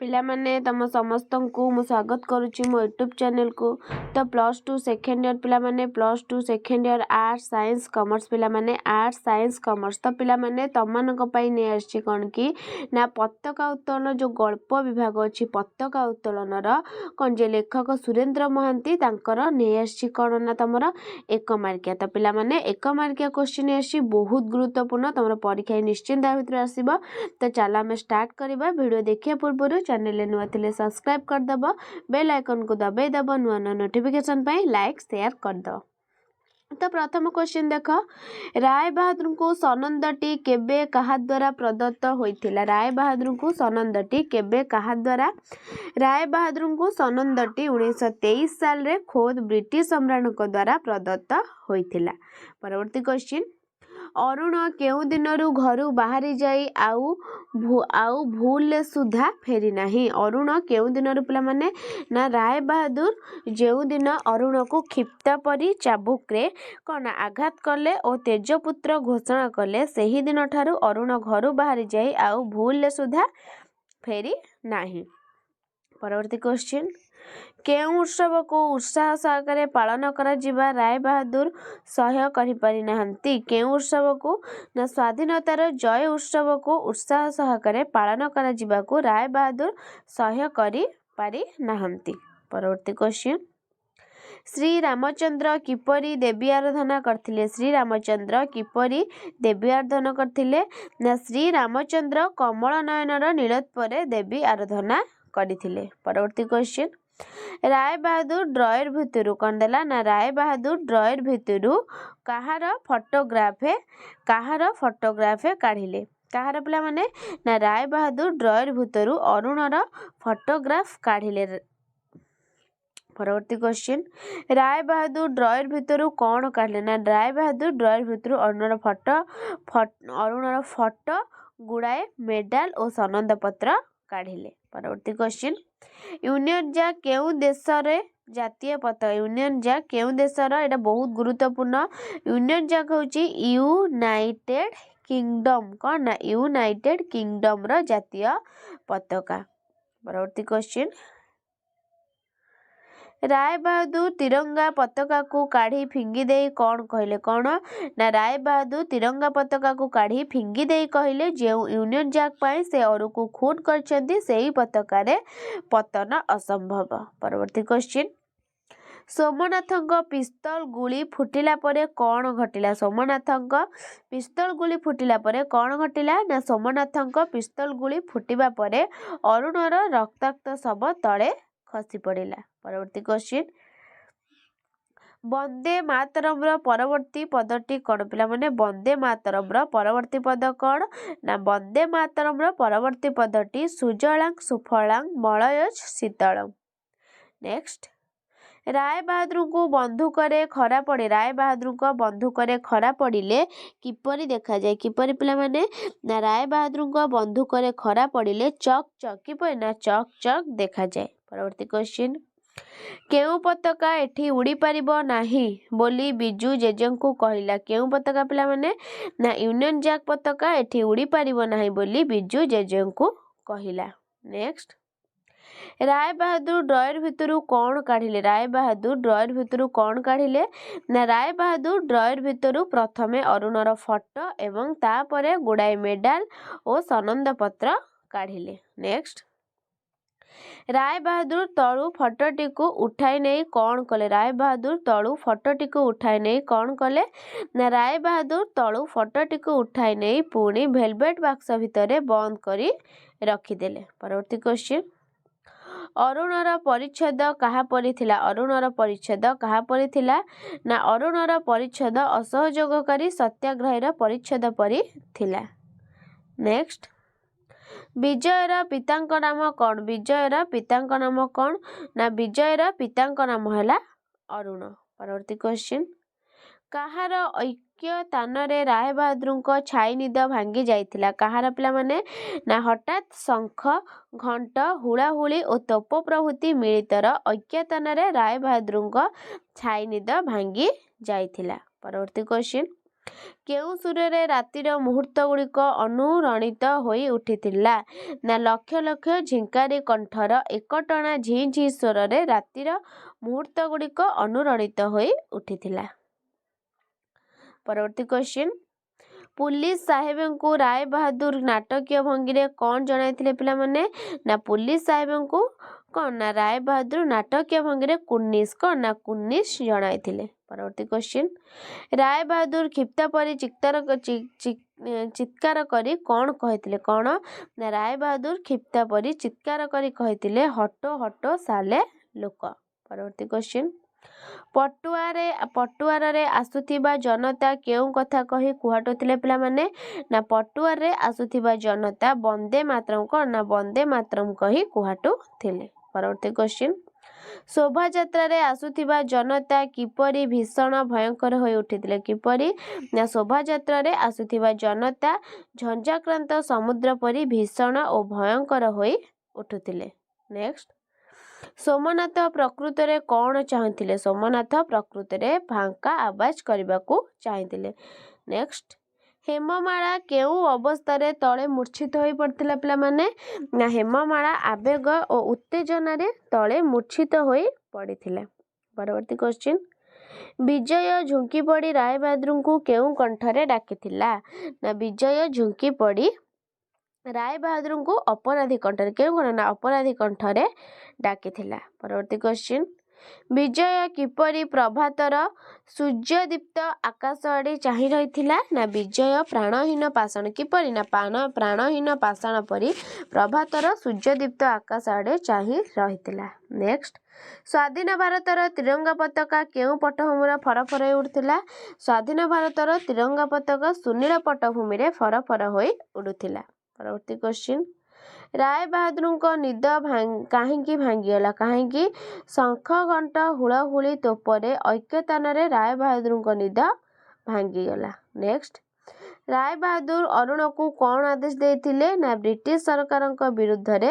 पिला माने तम समस्त को मु स्वागत करुच्ची मो यूट्यूब चैनल को। तो +2 सेकेंड ईयर पिला माने +2 second year arts science commerce पिला माने आर्ट्स साइंस कॉमर्स। तो पिला माने तमनक पई ने आछि कोन की ना पताका उत्तोलन जो गल्प विभाग अछि पताका उत्तोलन र कोन जे लेखक सुरेंद्र महांती तांकर ने आछि कोन ना तमरा 1 मार्किया। तो पिला माने 1 मार्किया क्वेश्चन आछि बहुत गुरुत्वपूर्ण तमरा परीक्षा निश्चिंत भितर आसीबो। तो चला हम स्टार्ट करबा वीडियो देखिया पूर्व चैनल नुआ थिले सब्सक्राइब कर दबो बेल आइकन को दबाई दबो नुआ नोटिफिकेशन पाई लाइक शेयर कर दो। तो प्रथम क्वेश्चन देख राय बहादुर को सनंदटी केबे कहा द्वारा प्रदत्त होइथिला। राय बहादुर को सनंदटी केबे कहा द्वारा राय बहादुर को सनंदटी 1923 साल रे खोद ब्रिटिश सम्राट को द्वारा प्रदत्त होइथिला। परवर्ती क्वेश्चन अरुण केउ दिनरु घरु बाहरी जाई आउ भूल सुधा फेरी नाही। अरुण केउ दिनरु पिला माने ना राय बहादुर जेउ दिन अरुण को क्षिप्त परी चाबुक रे कना आघात कले और तेजपुत्र घोषणा कले सही दिन ठारू अरुण घरु बाहरी जाई आउ भूल सुधा फेरी नाही। परवर्ती क्वेश्चन केउ उत्सव को उत्साह सहकारे पालन करा जिबा राय बहादुर सह्य करि पारि नाहंती। केउ उत्सव को ना स्वाधीनतार जय उत्सव को उत्साह सहकारे पालन करा जिबा को राय बहादुर सह्य करि पारि नाहंती। परवर्ती क्वेश्चन श्री रामचंद्र किपरि देवी आराधना करथिले। श्री रामचंद्र किपरि देवी आराधना करथिले ना श्री रामचंद्र कमल नयनर नीलोत्परे देवी आराधना करथिले। परवर्ती क्वेश्चन राय बहादुर ड्रॉयर भितरु कौन देला ना राय बहादुर ड्रॉयर भितरु कहार फोटोग्राफ काढ़िले। कहार पिला माने ना राय बहादुर ड्रॉयर भितरु अरुणर फोटोग्राफ काढ़िले। परवर्ती क्वेश्चन राय बहादुर ड्रॉयर भितरु कौन काढ़ले ना Rai Bahadur dryer भितरु अरुणर photo गुड़ाए medal और सनंद पत्र काढ़िले। परवर्ती क्वेश्चन यूनियन जैक केउ देश रे जातीय पताका। यूनियन जैक केउ देश रा एटा बहुत गुरुत्वपूर्ण। यूनियन जैक होची यूनाइटेड किंगडम कौन ना यूनाइटेड किंगडम रा जातीय पताका। परवर्ती क्वेश्चन राय बहादुर तिरंगा पताका को काढ़ी फिंगी देई कौन कहले। कौन ना राय बहादुर तिरंगा पताका को काढ़ी फिंगी देई कहले जे यूनियन जैक पाई से और को खून करछंती सेही पताका रे पतन असंभव। परवर्ती क्वेश्चन सोमनाथंक पिस्तल गुली फुटिला परे कौन घटिला। सोमनाथंक पिस्तल गुली फुटिला परे कौन घटिला ना सोमनाथंक पिस्तल गुली फुटिबा परे अरुणर रक्ताक्त शव तळे खसी पड़िला। परवर्ती क्वेश्चन वंदे मातरम र परवर्ती पदटी कौन पिला माने वंदे मातरम र परवर्ती पद कौन ना वंदे मातरम र परवर्ती पदटी सुजलांग सुफलांग मलयज शीतलम। नेक्स्ट राय बहादुर को बंधुक रे खरा पड़े। राय बहादुर को बंधुक रे खरा पड़िले किपरि देखा जाए। किपरि पिला माने ना राय बहादुर को बंधुक रे खरा पड़िले चक चक किपरि ना चक चक देखा जाए। परवर्ती क्वेश्चन केउ पताका एठी उड़ी परिबो नाही बोली बिजू जेजेंकु कहिला। केउ पताका पिला माने ना यूनियन जैक पताका एठी उड़ी परिबो नाही बोली बिजू जेजेंकु कहिला। नेक्स्ट राय बहादुर ड्रॉयर भितरु कौन काढ़िले। राय बहादुर ड्रॉयर भितरु कौन काढ़िले ना राय बहादुर ड्रॉयर भितरु प्रथमे अरुणर फोटो एवं तापरे गुड़ाए मेडल और सनंद पत्र काढ़िले। नेक्स्ट राय बहादुर तळु फोटोटी को उठाई नहीं कौन कले। राय बहादुर तळु फोटोटी को उठाई नहीं कौन कले ना राय बहादुर तळु फोटोटी को उठाई नहीं पुणी वेलवेट बक्स भितरे बंद करी रखिदेले। परवर्ती क्वेश्चन अरुणर परिच्छेद कहा परी थिला। अरुणर परिच्छेद कहा परी थिला ना अरुणर परिच्छेद असहयोगकारी सत्याग्रहीर परिच्छेद परी थिला। नेक्स्ट विजयर पितांक नाम कौन। विजयर पितांक नाम कौन ना विजयर पितांक नाम हैला अरुण। परवर्ती क्वेश्चन कहार ऐक्य तानरे राय बहादुर छाई निद भांगी जाइथिला। कहार पिला माने ना हठात शंख घंट हुड़ाहुड़ी और तोप प्रभृति मिलितर ऐक्य तानरे राय बहादुर छाई निद भांगी जाइथिला। परवर्ती क्वेश्चन କେଉଁ ସୁରରେ ରାତିର ମୁହୂର୍ତ୍ତ ଗୁଡ଼ିକ ଅନୁରଣିତ ହୋଇ ଉଠିଥିଲା? ନା ଲକ୍ଷ ଲକ୍ଷ ଝିଙ୍କାରୀ କଣ୍ଠର ଏକଟଣା ଝି ଝି ସ୍ୱରରେ ରାତିର ମୁହୂର୍ତ୍ତ ଗୁଡ଼ିକ ଅନୁରଣିତ ହୋଇ ଉଠିଥିଲା। ପରବର୍ତ୍ତୀ କ୍ୱେଶ୍ଚିନ୍, ପୁଲିସ ସାହେବଙ୍କୁ ରାୟ ବାହାଦୁର ନାଟକୀୟ ଭଙ୍ଗୀରେ କ'ଣ ଜଣାଇଥିଲେ ପିଲାମାନେ? ନା ପୁଲିସ ସାହେବଙ୍କୁ କ'ଣ ନା ରାୟ ବାହାଦୁର ନାଟକୀୟ ଭଙ୍ଗୀରେ କୁର୍ନିଶ ଜଣାଇଥିଲେ। ପରବର୍ତ୍ତୀ କ୍ୱେଶ୍ଚିନ୍, ରାୟ ବାହାଦୁର କ୍ଷିପ୍ତ ପରି ଚିତ୍କାର କରି କ'ଣ କହିଥିଲେ? କ'ଣ ନା ରାୟ ବାହାଦୁର କ୍ଷିପ୍ତ ପରି ଚିତ୍କାର କରି କହିଥିଲେ ହଟୋ ହଟୋ ସାଲେ ଲୋକ। ପରବର୍ତ୍ତୀ କ୍ୱେଶ୍ଚିନ୍, ପଟୁଆରରେ ଆସୁଥିବା ଜନତା କେଉଁ କଥା କହି କୁହାଟୁଥିଲେ ପିଲାମାନେ? ନା ପଟୁଆରରେ ଆସୁଥିବା ଜନତା ବନ୍ଦେ ମାତରମ୍ କ'ଣ ନା ବନ୍ଦେ ମାତରମ୍ କହି କୁହାଟୁଥିଲେ। ପରବର୍ତ୍ତୀ କ୍ୱେଶ୍ଚିନ୍, ଶୋଭାଯାତ୍ରାରେ ଆସୁଥିବା ଜନତା କିପରି ଭୀଷଣ ଭୟଙ୍କର ହୋଇ ଉଠିଥିଲେ? କିପରି ନା ଶୋଭାଯାତ୍ରାରେ ଆସୁଥିବା ଜନତା ଝଞ୍ଜାକ୍ରାନ୍ତ ସମୁଦ୍ର ପରି ଭୀଷଣ ଓ ଭୟଙ୍କର ହୋଇ ଉଠୁଥିଲେ। ନେକ୍ସଟ, ସୋମନାଥ ପ୍ରକୃତରେ କ'ଣ ଚାହୁଁଥିଲେ? ସୋମନାଥ ପ୍ରକୃତରେ ଫାଙ୍କା ଆବାଜ କରିବାକୁ ଚାହିଁଥିଲେ। ନେକ୍ସଟ, ହେମମାଳା କେଉଁ ଅବସ୍ଥାରେ ତଳେ ମୂର୍ଚ୍ଛିତ ହୋଇ ପଡ଼ିଥିଲା ପିଲାମାନେ? ନା ହେମମାଳା ଆବେଗ ଓ ଉତ୍ତେଜନାରେ ତଳେ ମୂର୍ଚ୍ଛିତ ହୋଇ ପଡ଼ିଥିଲା। ପରବର୍ତ୍ତୀ କ୍ୱେଶ୍ଚିନ୍, ବିଜୟ ଝୁଙ୍କି ପଡ଼ି ରାୟ ବାହାଦୁରଙ୍କୁ କେଉଁ କଣ୍ଠରେ ଡାକିଥିଲା? ନା ବିଜୟ ଝୁଙ୍କି ପଡ଼ି ରାୟ ବାହାଦୁରଙ୍କୁ ଅପରାଧୀ କଣ୍ଠରେ କେଉଁ କଣ୍ଠ ନା ଅପରାଧୀ କଣ୍ଠରେ ଡାକିଥିଲା। ପରବର୍ତ୍ତୀ କ୍ୱେଶ୍ଚିନ୍, ବିଜୟ କିପରି ପ୍ରଭାତର ସୂର୍ଯ୍ୟଦୀପ୍ତ ଆକାଶ ଆଡ଼େ ଚାହିଁ ରହିଥିଲା? ନା ବିଜୟ ପ୍ରାଣହୀନ ପାଷାଣ କିପରି ନା ପ୍ରାଣହୀନ ପାଷାଣ ପରି ପ୍ରଭାତର ସୂର୍ଯ୍ୟଦୀପ୍ତ ଆକାଶ ଆଡ଼େ ଚାହିଁ ରହିଥିଲା। ନେକ୍ସଟ, ସ୍ୱାଧୀନ ଭାରତର ତ୍ରିରଙ୍ଗା ପତାକା କେଉଁ ପଟ୍ଟଭୂମିର ଫରଫର ହୋଇ ଉଡ଼ୁଥିଲା? ସ୍ୱାଧୀନ ଭାରତର ତ୍ରିରଙ୍ଗା ପତାକା ସୁନୀଳ ପଟ୍ଟଭୂମିରେ ଫରଫର ହୋଇ ଉଡ଼ୁଥିଲା। ପରବର୍ତ୍ତୀ କ୍ୱେଶ୍ଚିନ୍, ରାୟ ବାହାଦୁରଙ୍କ ନିଦ କାହିଁକି ଭାଙ୍ଗିଗଲା? କାହିଁକି? ଶଙ୍ଖ ଘଣ୍ଟ ହୁଳହୁଳି ତୋପରେ ଐକ୍ୟତାନରେ ରାୟ ବାହାଦୁରଙ୍କ ନିଦ ଭାଙ୍ଗିଗଲା। ନେକ୍ସଟ, ରାୟ ବାହାଦୁର ଅରୁଣକୁ କ'ଣ ଆଦେଶ ଦେଇଥିଲେ? ନା ବ୍ରିଟିଶ ସରକାରଙ୍କ ବିରୁଦ୍ଧରେ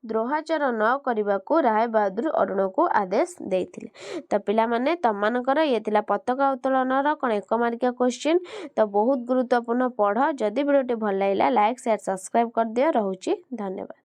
ଦ୍ରୋହାଚରଣ ନ କରିବାକୁ ରାୟ ବାହାଦୁର ଅରୁଣକୁ ଆଦେଶ ଦେଇଥିଲେ। ତ ପିଲାମାନେ ତମମାନଙ୍କର ଇଏ ଥିଲା ପତାକା ଉତ୍ତୋଳନର କ'ଣ 1 ମାର୍କିଆ କ୍ୱେଶ୍ଚିନ୍। ତ ବହୁତ ଗୁରୁତ୍ୱପୂର୍ଣ୍ଣ ପଢ଼। ଯଦି ଭିଡ଼ିଓଟି ଭଲ ଲାଗିଲା ଲାଇକ୍ ସେୟାର ସବସ୍କ୍ରାଇବ୍ କରିଦିଅ। ରହୁଛି ଧନ୍ୟବାଦ।